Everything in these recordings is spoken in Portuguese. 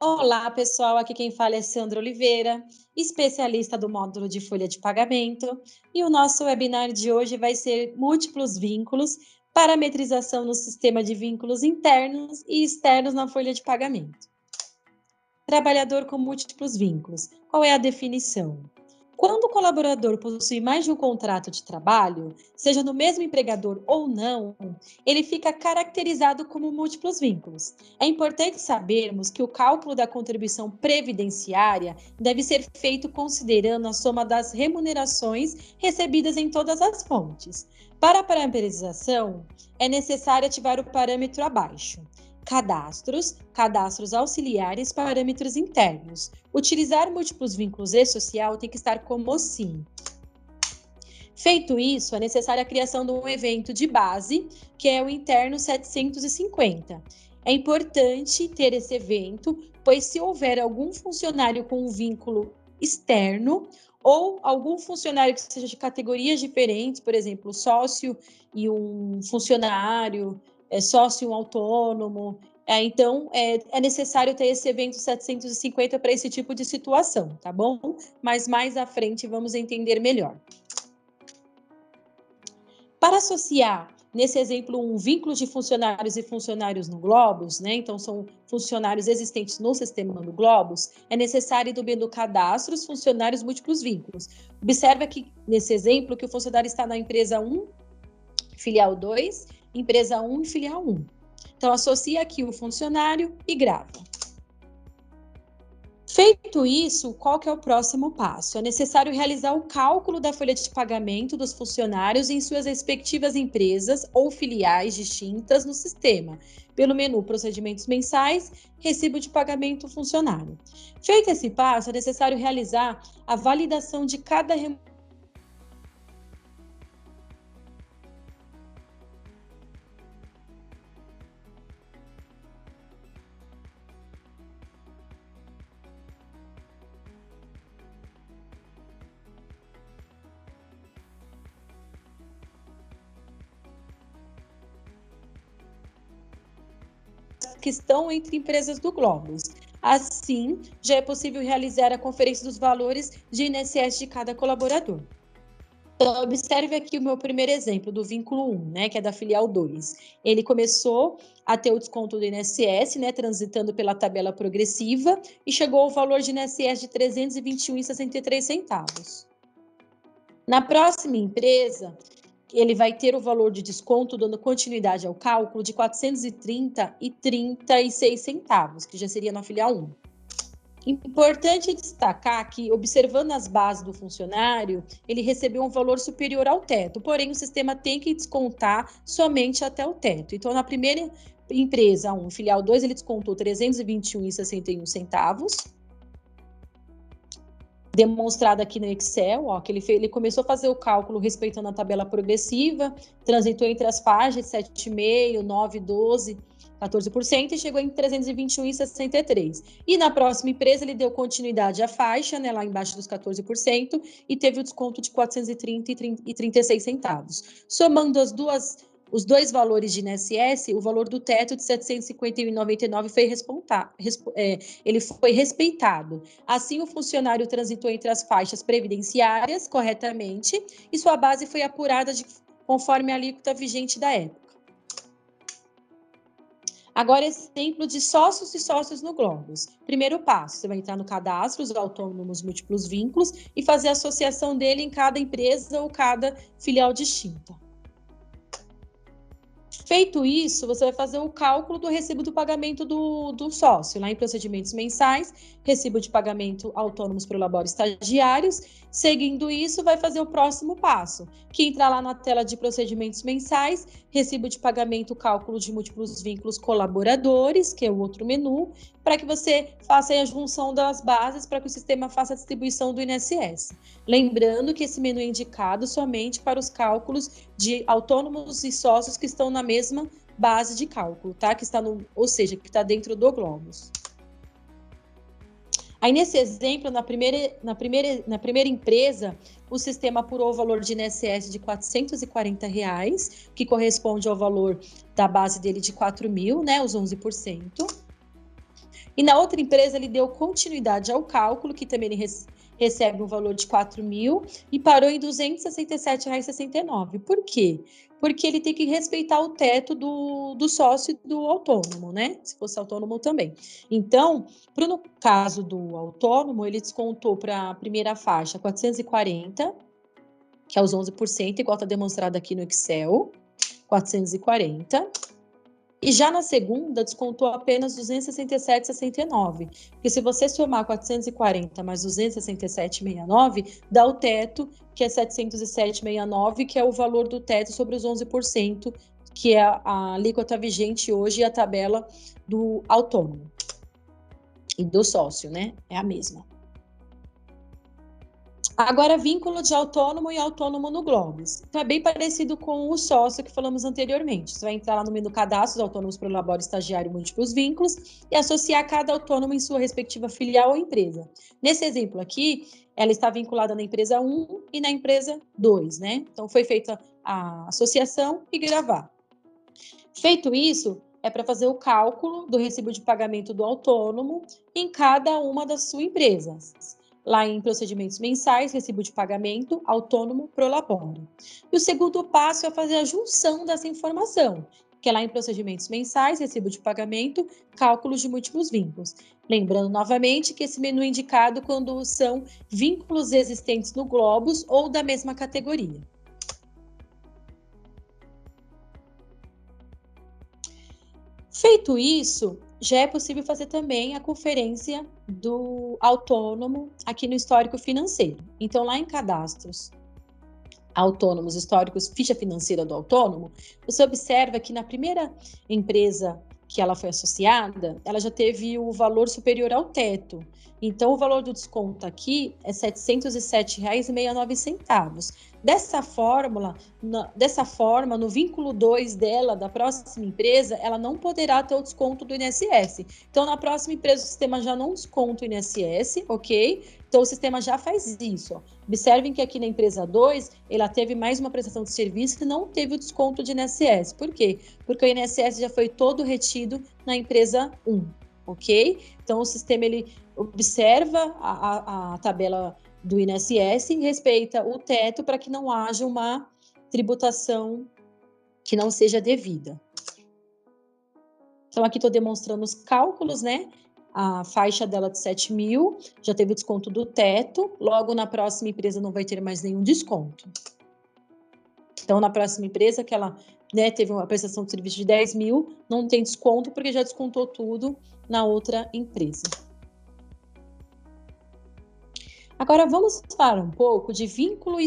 Olá, pessoal. Aqui quem fala é Sandra Oliveira, especialista do módulo de folha de pagamento. E o nosso webinar de hoje vai ser múltiplos vínculos, parametrização no sistema de vínculos internos e externos na folha de pagamento. Trabalhador com múltiplos vínculos. Qual é a definição? Quando o colaborador possui mais de um contrato de trabalho, seja no mesmo empregador ou não, ele fica caracterizado como múltiplos vínculos. É importante sabermos que o cálculo da contribuição previdenciária deve ser feito considerando a soma das remunerações recebidas em todas as fontes. Para a parametrização, é necessário ativar o parâmetro abaixo. Cadastros auxiliares, parâmetros internos. Utilizar múltiplos vínculos e social tem que estar como sim. Feito isso, é necessária a criação de um evento de base, que é o interno 750. É importante ter esse evento, pois se houver algum funcionário com um vínculo externo ou algum funcionário que seja de categorias diferentes, por exemplo, sócio e um funcionário, sócio e um autônomo, então é necessário ter esse evento 750 para esse tipo de situação, tá bom? Mas mais à frente vamos entender melhor. Para associar, nesse exemplo, um vínculo de funcionários e funcionários no Globos, né? Então, são funcionários existentes no sistema do Globos, é necessário do menu cadastro os funcionários múltiplos vínculos. Observe aqui, nesse exemplo, que o funcionário está na empresa 1, filial 2, empresa 1 e filial 1. Então, associa aqui o funcionário e grava. Feito isso, qual que é o próximo passo? É necessário realizar o cálculo da folha de pagamento dos funcionários em suas respectivas empresas ou filiais distintas no sistema, pelo menu Procedimentos Mensais, Recibo de Pagamento Funcionário. Feito esse passo, é necessário realizar a validação de cada que estão entre empresas do Globos. Assim, já é possível realizar a conferência dos valores de INSS de cada colaborador. Então, observe aqui o meu primeiro exemplo do vínculo 1, né, que é da filial 2. Ele começou a ter o desconto do INSS, né, transitando pela tabela progressiva, e chegou ao valor de INSS de R$ 321,63. Na próxima empresa, ele vai ter o valor de desconto, dando continuidade ao cálculo, de R$ 430,36, que já seria na filial 1. Importante destacar que, observando as bases do funcionário, ele recebeu um valor superior ao teto, porém o sistema tem que descontar somente até o teto. Então, na primeira empresa 1, filial 2, ele descontou R$ 321,61, demonstrado aqui no Excel, ó, que ele começou a fazer o cálculo respeitando a tabela progressiva, transitou entre as faixas 7,5%, 9%, 12%, 14% e chegou em 321,63. E na próxima empresa ele deu continuidade à faixa, né, lá embaixo dos 14%, e teve o desconto de R$ 430,36. Somando os dois valores de INSS, o valor do teto de R$ 751,99 ele foi respeitado. Assim, o funcionário transitou entre as faixas previdenciárias corretamente e sua base foi apurada conforme a alíquota vigente da época. Agora, exemplo de sócios e sócios no Globos. Primeiro passo, você vai entrar no cadastro, os autônomos múltiplos vínculos e fazer a associação dele em cada empresa ou cada filial distinta. Feito isso, você vai fazer o cálculo do recibo do pagamento do sócio, lá em procedimentos mensais, recibo de pagamento autônomos por labor estagiários. Seguindo isso, vai fazer o próximo passo, que entra lá na tela de procedimentos mensais, recibo de pagamento, cálculo de múltiplos vínculos colaboradores, que é o outro menu, para que você faça a junção das bases para que o sistema faça a distribuição do INSS. Lembrando que esse menu é indicado somente para os cálculos de autônomos e sócios que estão na mesma base de cálculo, tá? Que está dentro do Globos. Aí, nesse exemplo, na primeira empresa, o sistema apurou o valor de INSS de R$ 440, que corresponde ao valor da base dele de 4.000, né, os 11%. E na outra empresa, ele deu continuidade ao cálculo, que também ele recebe um valor de 4 mil e parou em R$ 267,69. Por quê? Porque ele tem que respeitar o teto do sócio e do autônomo, né? Se fosse autônomo também. Então, no caso do autônomo, ele descontou para a primeira faixa 440, que é os 11%, igual está demonstrado aqui no Excel, 440. E já na segunda, descontou apenas 267,69. Porque se você somar 440 mais 267,69, dá o teto, que é 707,69, que é o valor do teto sobre os 11%, que é a alíquota vigente hoje e a tabela do autônomo. E do sócio, né? É a mesma. Agora, vínculo de autônomo e autônomo no Globos. Então, é bem parecido com o sócio que falamos anteriormente. Você vai entrar lá no menu cadastros autônomos para o labore estagiário múltiplos vínculos e associar cada autônomo em sua respectiva filial ou empresa. Nesse exemplo aqui, ela está vinculada na empresa 1 e na empresa 2, né? Então, foi feita a associação e gravar. Feito isso, é para fazer o cálculo do recibo de pagamento do autônomo em cada uma das suas empresas. Lá em procedimentos mensais, recibo de pagamento, autônomo, prolabore. E o segundo passo é fazer a junção dessa informação, que é lá em procedimentos mensais, recibo de pagamento, cálculos de múltiplos vínculos. Lembrando novamente que esse menu é indicado quando são vínculos existentes no Globos ou da mesma categoria. Feito isso, já é possível fazer também a conferência do autônomo aqui no histórico financeiro. Então, lá em cadastros autônomos, históricos, ficha financeira do autônomo, você observa que na primeira empresa que ela foi associada, ela já teve o valor superior ao teto. Então, o valor do desconto aqui é R$ 707,69. Dessa forma, no vínculo 2 dela, da próxima empresa, ela não poderá ter o desconto do INSS. Então, na próxima empresa, o sistema já não desconta o INSS, ok? Então, o sistema já faz isso. Ó. Observem que aqui na empresa 2, ela teve mais uma prestação de serviço e não teve o desconto de INSS. Por quê? Porque o INSS já foi todo retido na empresa 1, ok? Então, o sistema ele observa a tabela do INSS e respeita o teto para que não haja uma tributação que não seja devida. Então, aqui estou demonstrando os cálculos, né? A faixa dela de 7 mil, já teve o desconto do teto, logo na próxima empresa não vai ter mais nenhum desconto. Então, na próxima empresa que ela teve uma prestação de serviço de 10 mil, não tem desconto porque já descontou tudo na outra empresa. Agora, vamos falar um pouco de vínculo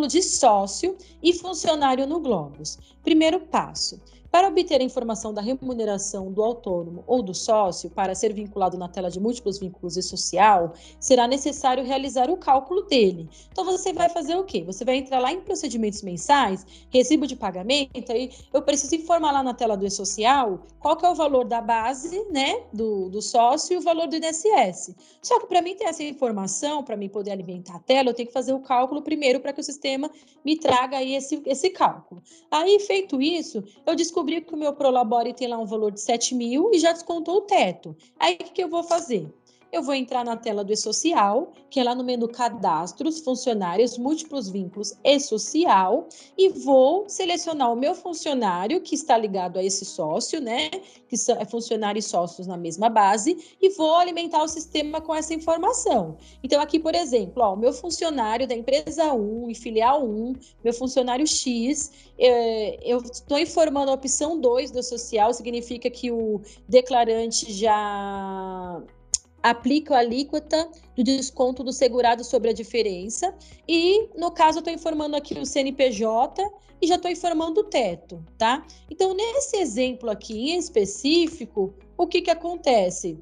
de sócio e funcionário no Globos. Primeiro passo. Para obter a informação da remuneração do autônomo ou do sócio para ser vinculado na tela de múltiplos vínculos e social, será necessário realizar o cálculo dele. Então, você vai fazer o quê? Você vai entrar lá em procedimentos mensais, recibo de pagamento, aí eu preciso informar lá na tela do e-social qual que é o valor da base, né, do sócio e o valor do INSS. Só que para mim ter essa informação, para mim poder alimentar a tela, eu tenho que fazer o cálculo primeiro para que o sistema me traga aí esse cálculo. Aí, feito isso, eu descobri que o meu Prolabore tem lá um valor de 7 mil e já descontou o teto. Aí, o que eu vou fazer? Eu vou entrar na tela do e-social, que é lá no menu cadastros, funcionários, múltiplos vínculos e social, e vou selecionar o meu funcionário, que está ligado a esse sócio, né? Que são funcionários e sócios na mesma base, e vou alimentar o sistema com essa informação. Então, aqui, por exemplo, ó, o meu funcionário da empresa 1 e filial 1, meu funcionário X, eu estou informando a opção 2 do social, significa que o declarante já aplica a alíquota do desconto do segurado sobre a diferença e, no caso, eu estou informando aqui o CNPJ e já estou informando o teto, tá? Então, nesse exemplo aqui em específico, o que acontece?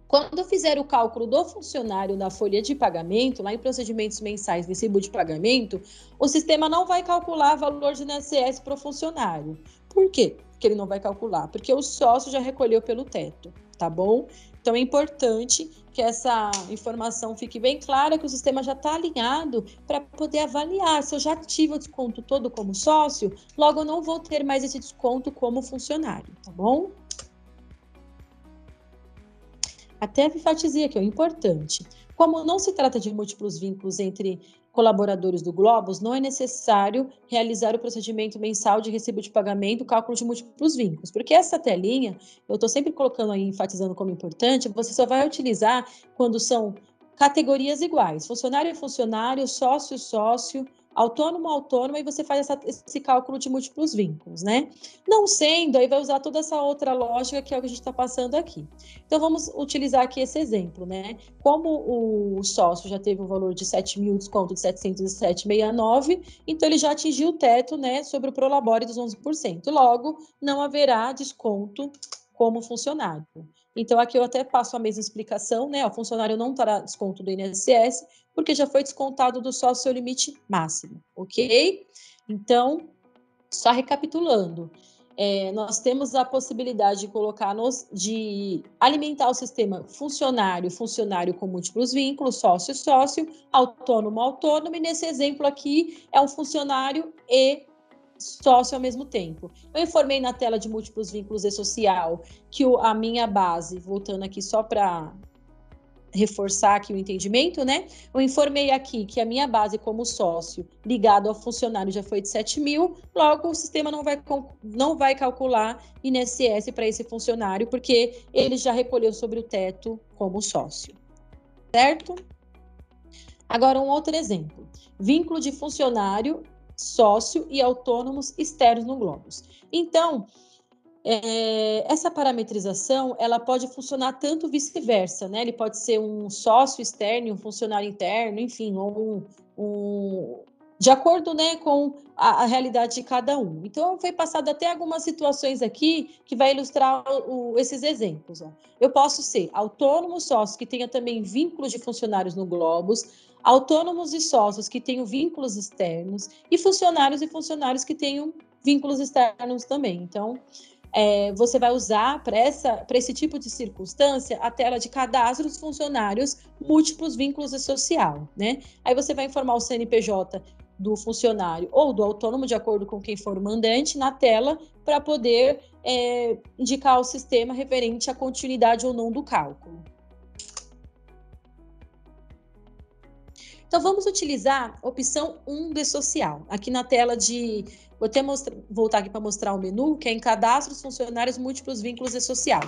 Quando eu fizer o cálculo do funcionário na folha de pagamento, lá em procedimentos mensais, recibo de pagamento, o sistema não vai calcular valor de INSS para o funcionário. Por quê? Porque ele não vai calcular? Porque o sócio já recolheu pelo teto, tá bom? Então, é importante que essa informação fique bem clara, que o sistema já está alinhado para poder avaliar. Se eu já tive o desconto todo como sócio, logo eu não vou ter mais esse desconto como funcionário, tá bom? Até enfatizei aqui, ó, importante. Como não se trata de múltiplos vínculos entre colaboradores do Globos, não é necessário realizar o procedimento mensal de recibo de pagamento, cálculo de múltiplos vínculos, porque essa telinha, eu estou sempre colocando aí, enfatizando como importante, você só vai utilizar quando são categorias iguais, funcionário é funcionário, sócio, sócio, autônomo, autônoma, e você faz esse cálculo de múltiplos vínculos, né? Não sendo, aí vai usar toda essa outra lógica que é o que a gente está passando aqui. Então, vamos utilizar aqui esse exemplo, né? Como o sócio já teve um valor de 7 mil, desconto de 707,69, então ele já atingiu o teto, né, sobre o Prolabore dos 11%. Logo, não haverá desconto como funcionário. Então, aqui eu até passo a mesma explicação, né? O funcionário não terá desconto do INSS, porque já foi descontado do sócio seu limite máximo, ok? Então, só recapitulando, nós temos a possibilidade de de alimentar o sistema funcionário com múltiplos vínculos, sócio, sócio, autônomo, autônomo, e nesse exemplo aqui é um funcionário e sócio ao mesmo tempo. Eu informei na tela de múltiplos vínculos e social que a minha base, voltando aqui só para reforçar aqui o entendimento, né? Eu informei aqui que a minha base como sócio ligado ao funcionário já foi de 7 mil, logo o sistema não vai calcular INSS para esse funcionário, porque ele já recolheu sobre o teto como sócio, certo? Agora, um outro exemplo. Vínculo de funcionário, sócio e autônomos externos no Globos. Então, essa parametrização, ela pode funcionar tanto vice-versa, né? Ele pode ser um sócio externo, um funcionário interno, enfim, ou de acordo, né, com a realidade de cada um. Então, foi passado até algumas situações aqui que vai ilustrar esses exemplos. Ó. Eu posso ser autônomo sócio que tenha também vínculos de funcionários no Globos, autônomos e sócios que tenham vínculos externos e funcionários que tenham vínculos externos também. Então, você vai usar para esse tipo de circunstância a tela de cadastro dos funcionários, múltiplos vínculos e social, né? Aí você vai informar o CNPJ do funcionário ou do autônomo, de acordo com quem for o mandante, na tela, para poder indicar ao sistema referente à continuidade ou não do cálculo. Então, vamos utilizar a opção 1 de social. Aqui na tela de... Vou até voltar aqui para mostrar o menu, que é em cadastro dos funcionários, múltiplos vínculos e social.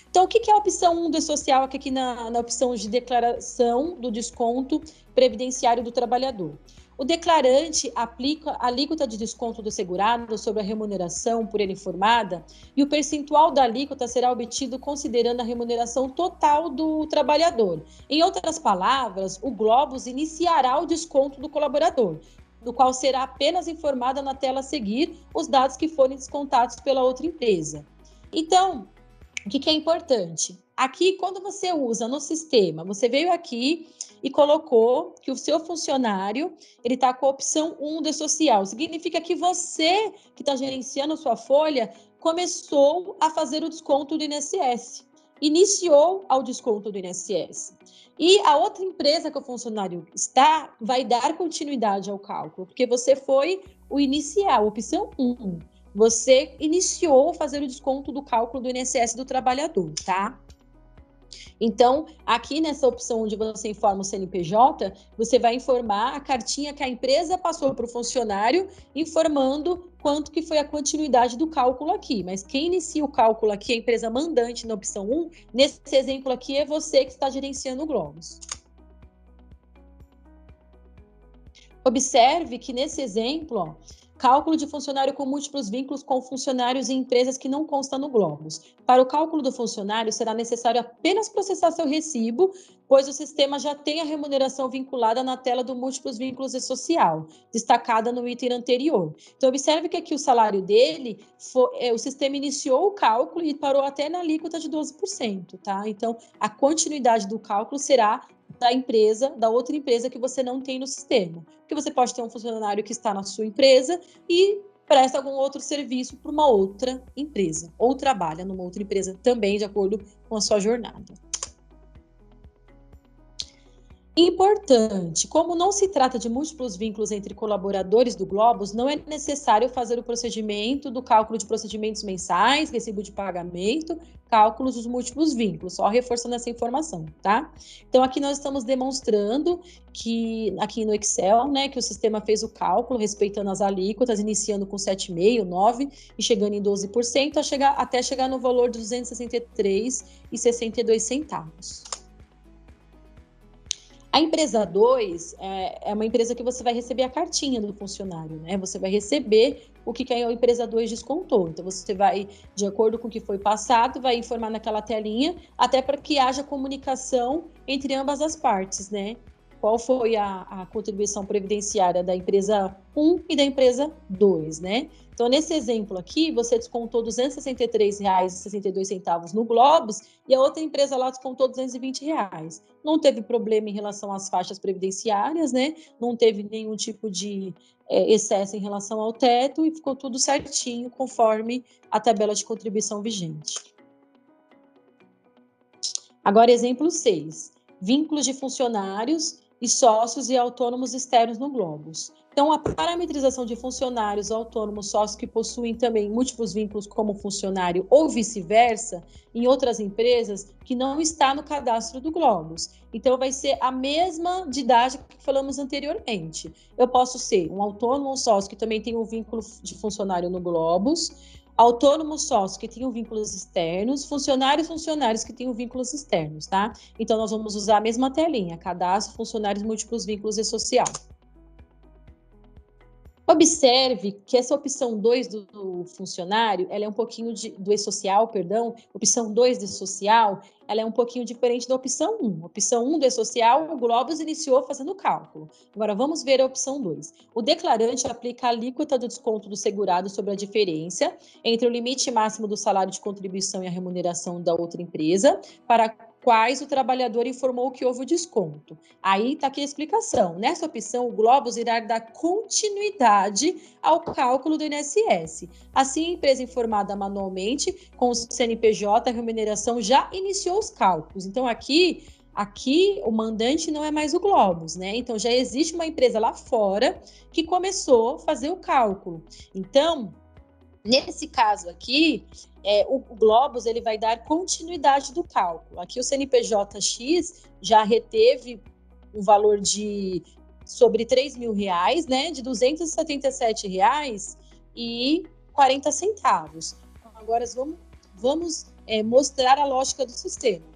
Então, o que é a opção 1 de social aqui na opção de declaração do desconto previdenciário do trabalhador? O declarante aplica a alíquota de desconto do segurado sobre a remuneração por ele informada e o percentual da alíquota será obtido considerando a remuneração total do trabalhador. Em outras palavras, o Globos iniciará o desconto do colaborador, do qual será apenas informada na tela a seguir os dados que forem descontados pela outra empresa. Então, o que é importante? Aqui, quando você usa no sistema, você veio aqui e colocou que o seu funcionário ele está com a opção 1 de social. Significa que você, que está gerenciando a sua folha, começou a fazer o desconto do INSS. Iniciou ao desconto do INSS. E a outra empresa que o funcionário está, vai dar continuidade ao cálculo, porque você foi o inicial, opção 1. Você iniciou fazer o desconto do cálculo do INSS do trabalhador, tá? Então, aqui nessa opção onde você informa o CNPJ, você vai informar a cartinha que a empresa passou para o funcionário, informando quanto que foi a continuidade do cálculo aqui. Mas quem inicia o cálculo aqui é a empresa mandante na opção 1. Nesse exemplo aqui, é você que está gerenciando o Globos. Observe que nesse exemplo, ó, cálculo de funcionário com múltiplos vínculos com funcionários e empresas que não constam no Globos. Para o cálculo do funcionário, será necessário apenas processar seu recibo, pois o sistema já tem a remuneração vinculada na tela do múltiplos vínculos e social, destacada no item anterior. Então, observe que aqui o salário dele, o sistema iniciou o cálculo e parou até na alíquota de 12%, tá? Então, a continuidade do cálculo será da outra empresa que você não tem no sistema. Porque você pode ter um funcionário que está na sua empresa e presta algum outro serviço para uma outra empresa, ou trabalha numa outra empresa também, de acordo com a sua jornada. Importante, como não se trata de múltiplos vínculos entre colaboradores do Globos, não é necessário fazer o procedimento do cálculo de procedimentos mensais, recibo de pagamento, cálculos dos múltiplos vínculos, só reforçando essa informação, tá? Então, aqui nós estamos demonstrando que, aqui no Excel, né, que o sistema fez o cálculo, respeitando as alíquotas, iniciando com 7,5%, 9% e chegando em 12%, até chegar no valor de R$ 263,62. A empresa 2 é uma empresa que você vai receber a cartinha do funcionário, né? Você vai receber o que a empresa 2 descontou. Então, você vai, de acordo com o que foi passado, vai informar naquela telinha, até para que haja comunicação entre ambas as partes, né? Qual foi a contribuição previdenciária da empresa 1 e da empresa 2, né? Então, nesse exemplo aqui, você descontou R$ 263,62 no Globos e a outra empresa lá descontou R$ 220. Não teve problema em relação às faixas previdenciárias, né? Não teve nenhum tipo de excesso em relação ao teto e ficou tudo certinho conforme a tabela de contribuição vigente. Agora, exemplo 6. Vínculos de funcionários e sócios e autônomos externos no Globos. Então, a parametrização de funcionários autônomos sócios que possuem também múltiplos vínculos como funcionário ou vice-versa em outras empresas que não está no cadastro do Globos. Então, vai ser a mesma didática que falamos anteriormente. Eu posso ser um autônomo ou sócio que também tem um vínculo de funcionário no Globos, autônomos sócios que tenham vínculos externos, funcionários que tenham vínculos externos, tá? Então, nós vamos usar a mesma telinha, cadastro, funcionários, múltiplos vínculos e social. Observe que essa opção 2 do funcionário, ela é um pouquinho do e-social, perdão, opção 2 do social, ela é um pouquinho diferente da opção 1. Opção 1 do e-social, o Globos iniciou fazendo o cálculo. Agora, vamos ver a opção 2. O declarante aplica a alíquota do desconto do segurado sobre a diferença entre o limite máximo do salário de contribuição e a remuneração da outra empresa, para quais o trabalhador informou que houve o desconto. Aí está aqui a explicação. Nessa opção, o Globos irá dar continuidade ao cálculo do INSS. Assim, a empresa informada manualmente com o CNPJ, a remuneração já iniciou os cálculos. Então, aqui o mandante não é mais o Globos, né? Então, já existe uma empresa lá fora que começou a fazer o cálculo. Então, nesse caso aqui, o Globos ele vai dar continuidade do cálculo. Aqui o CNPJ-X já reteve um valor de sobre R$ 3.000, né, de R$ 277,40. Agora vamos mostrar a lógica do sistema.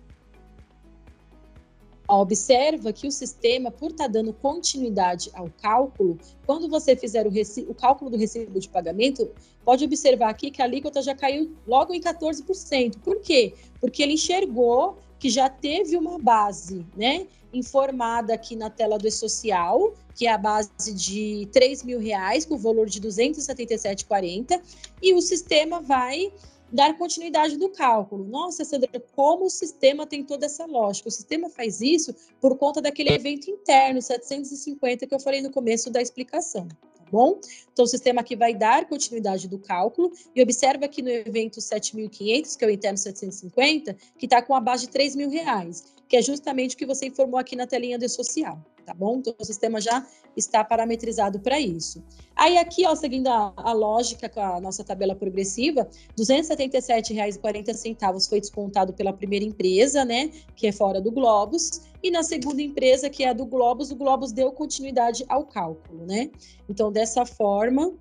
Observa que o sistema, por estar dando continuidade ao cálculo, quando você fizer o cálculo do recibo de pagamento, pode observar aqui que a alíquota já caiu logo em 14%. Por quê? Porque ele enxergou que já teve uma base, né, informada aqui na tela do e-social, que é a base de R$ 3.000, com o valor de R$ 277,40, e o sistema vai dar continuidade do cálculo. Nossa, Sandra, como o sistema tem toda essa lógica? O sistema faz isso por conta daquele evento interno, 750, que eu falei no começo da explicação, tá bom? Então, o sistema aqui vai dar continuidade do cálculo e observa aqui no evento 7.500, que é o interno 750, que está com a base de R$ 3.000, que é justamente o que você informou aqui na telinha do social, tá bom? Então, o sistema já está parametrizado para isso. Aí aqui, ó, seguindo a lógica com a nossa tabela progressiva, R$ 277,40 foi descontado pela primeira empresa, né, que é fora do Globos, e na segunda empresa, que é a do Globos, o Globos deu continuidade ao cálculo, né? Então, dessa forma,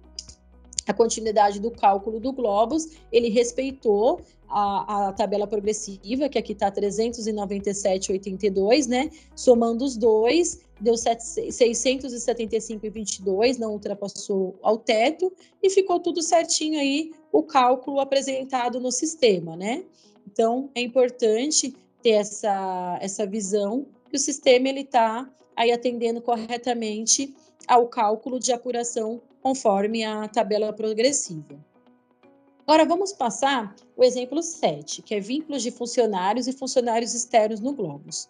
a continuidade do cálculo do Globos, ele respeitou a tabela progressiva, que aqui está 397,82, né? Somando os dois, deu 675,22, não ultrapassou ao teto, e ficou tudo certinho aí, o cálculo apresentado no sistema, né? Então, é importante ter essa visão que o sistema ele está aí atendendo corretamente ao cálculo de apuração conforme a tabela progressiva. Agora, vamos passar o exemplo 7, que é vínculos de funcionários e funcionários externos no Globos.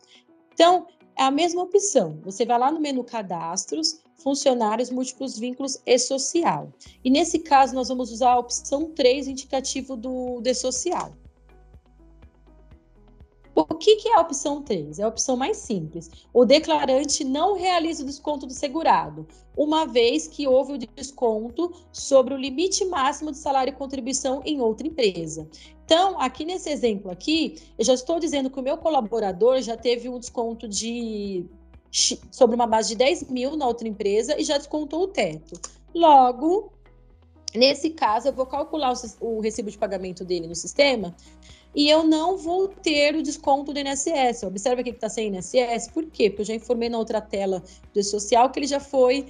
Então, é a mesma opção. Você vai lá no menu Cadastros, Funcionários, Múltiplos Vínculos e Social. E nesse caso, nós vamos usar a opção 3, indicativo do social. O que é a opção 3? É a opção mais simples. O declarante não realiza o desconto do segurado, uma vez que houve o desconto sobre o limite máximo de salário e contribuição em outra empresa. Então, aqui nesse exemplo aqui, eu já estou dizendo que o meu colaborador já teve um desconto sobre uma base de 10 mil na outra empresa e já descontou o teto. Logo, nesse caso, eu vou calcular o recibo de pagamento dele no sistema e eu não vou ter o desconto do INSS. Observa aqui que está sem INSS. Por quê? Porque eu já informei na outra tela do social que ele já foi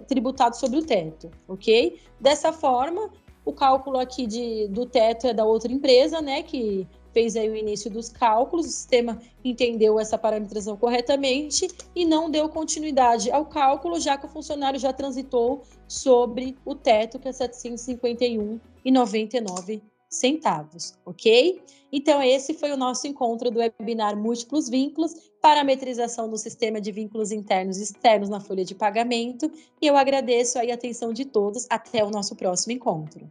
tributado sobre o teto, ok? Dessa forma, o cálculo aqui do teto é da outra empresa, né, que fez aí o início dos cálculos, o sistema entendeu essa parametrização corretamente e não deu continuidade ao cálculo, já que o funcionário já transitou sobre o teto, que é R$ 751,99, ok? Então, esse foi o nosso encontro do webinar Múltiplos Vínculos, parametrização do sistema de vínculos internos e externos na folha de pagamento, e eu agradeço aí a atenção de todos. Até o nosso próximo encontro.